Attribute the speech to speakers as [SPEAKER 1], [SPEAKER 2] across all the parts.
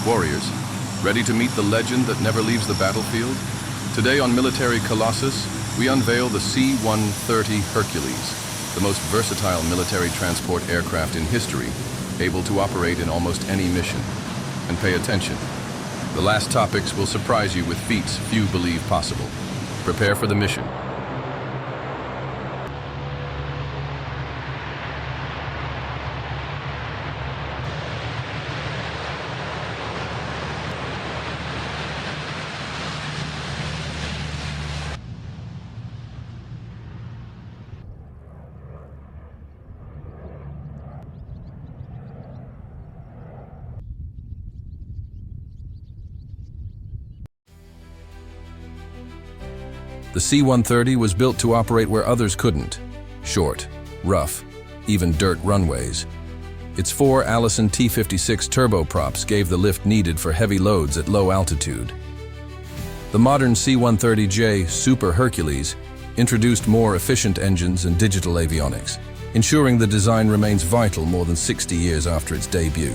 [SPEAKER 1] Warriors, ready to meet the legend that never leaves the battlefield? Today on Military Colossus, we unveil the C-130 Hercules, the most versatile military transport aircraft in history, able to operate in almost any mission. And pay attention. The last topics will surprise you with feats few believe possible. Prepare for the mission. The C-130 was built to operate where others couldn't. Short, rough, even dirt runways. Its 4 Allison T-56 turboprops gave the lift needed for heavy loads at low altitude. The modern C-130J Super Hercules introduced more efficient engines and digital avionics, ensuring the design remains vital more than 60 years after its debut.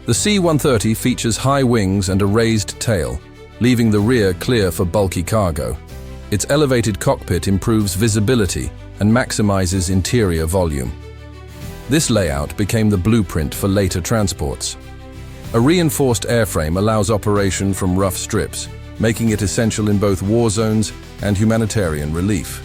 [SPEAKER 1] The C-130 features high wings and a raised tail, leaving the rear clear for bulky cargo. Its elevated cockpit improves visibility and maximizes interior volume. This layout became the blueprint for later transports. A reinforced airframe allows operation from rough strips, making it essential in both war zones and humanitarian relief.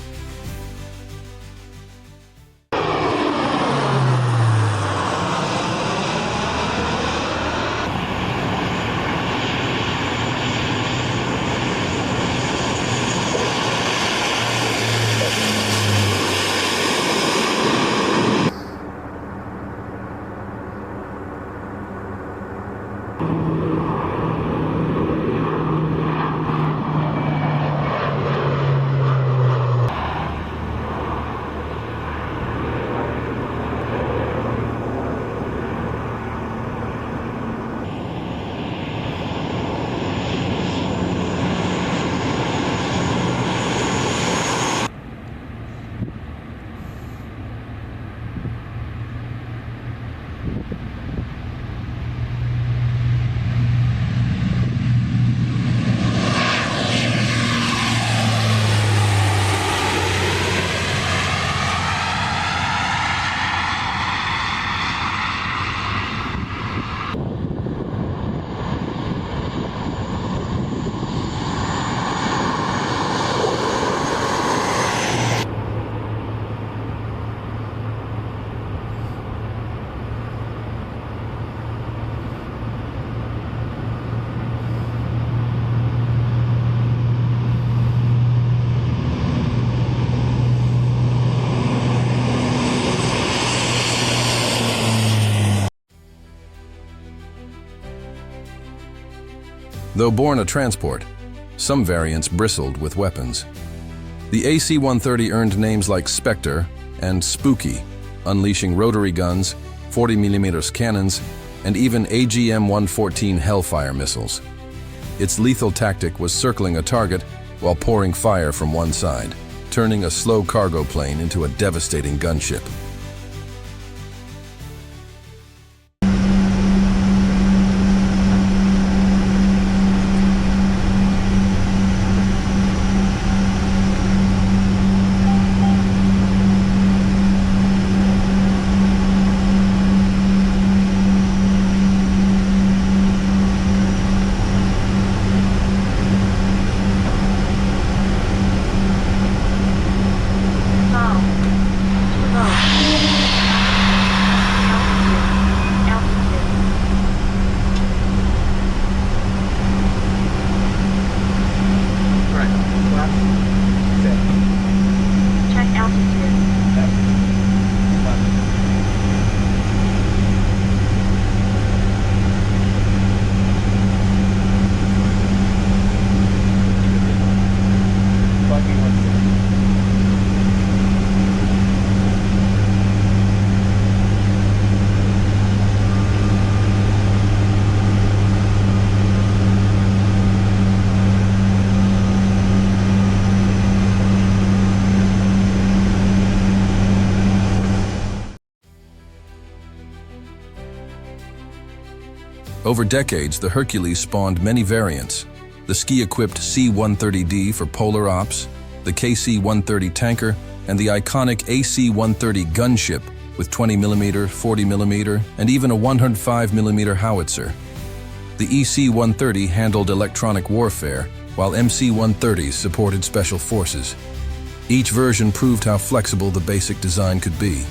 [SPEAKER 1] Though born a transport, some variants bristled with weapons. The AC-130 earned names like Spectre and Spooky, unleashing rotary guns, 40mm cannons, and even AGM-114 Hellfire missiles. Its lethal tactic was circling a target while pouring fire from one side, turning a slow cargo plane into a devastating gunship. Over decades, the Hercules spawned many variants. The ski-equipped C-130D for polar ops, the KC-130 tanker, and the iconic AC-130 gunship with 20mm, 40mm, and even a 105mm howitzer. The EC-130 handled electronic warfare, while MC-130s supported special forces. Each version proved how flexible the basic design could be.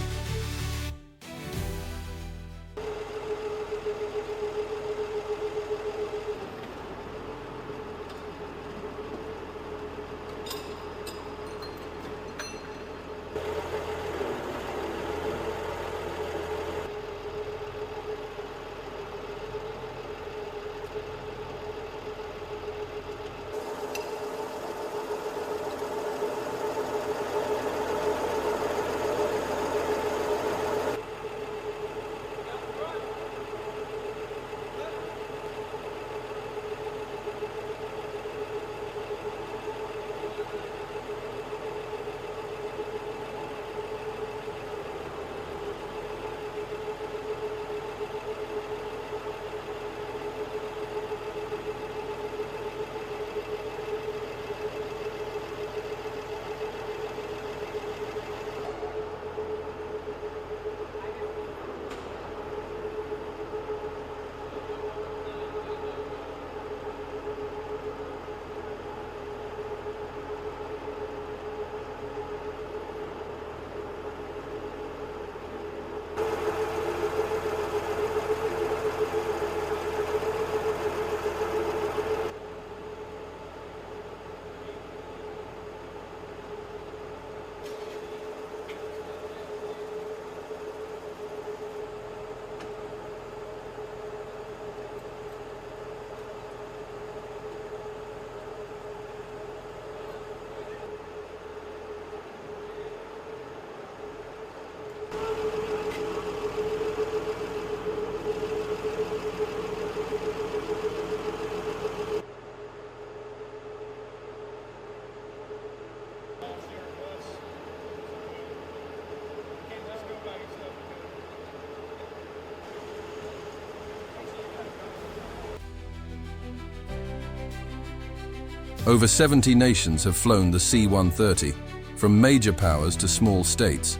[SPEAKER 1] Over 70 nations have flown the C-130, from major powers to small states.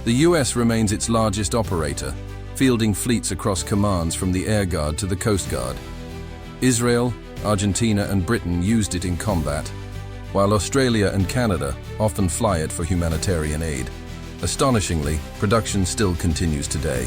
[SPEAKER 1] The US remains its largest operator, fielding fleets across commands from the Air Guard to the Coast Guard. Israel, Argentina, and Britain used it in combat, while Australia and Canada often fly it for humanitarian aid. Astonishingly, production still continues today.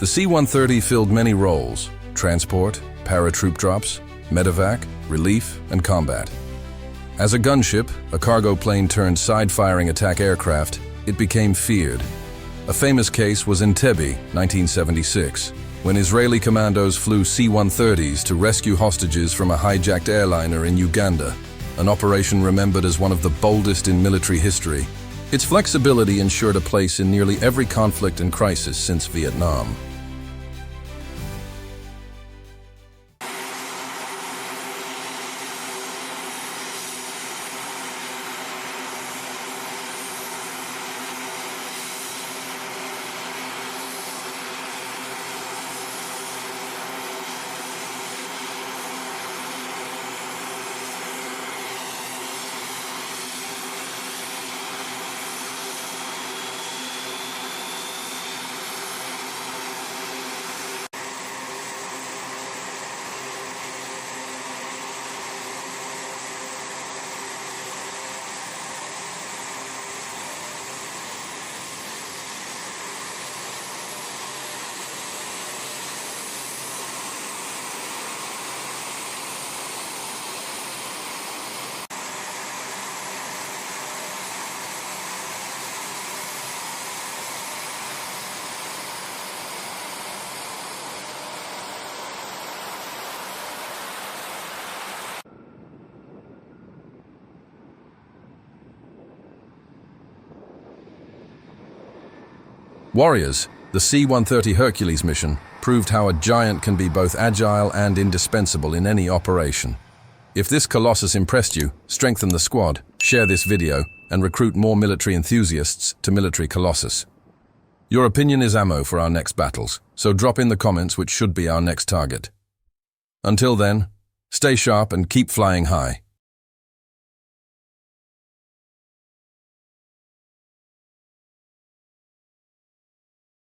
[SPEAKER 1] The C-130 filled many roles: transport, paratroop drops, medevac, relief, and combat. As a gunship, a cargo plane turned side-firing attack aircraft, it became feared. A famous case was Entebbe, 1976, when Israeli commandos flew C-130s to rescue hostages from a hijacked airliner in Uganda, an operation remembered as one of the boldest in military history. Its flexibility ensured a place in nearly every conflict and crisis since Vietnam. Warriors, the C-130 Hercules mission proved how a giant can be both agile and indispensable in any operation. If this Colossus impressed you, strengthen the squad, share this video, and recruit more military enthusiasts to Military Colossus. Your opinion is ammo for our next battles, so drop in the comments which should be our next target. Until then, stay sharp and keep flying high.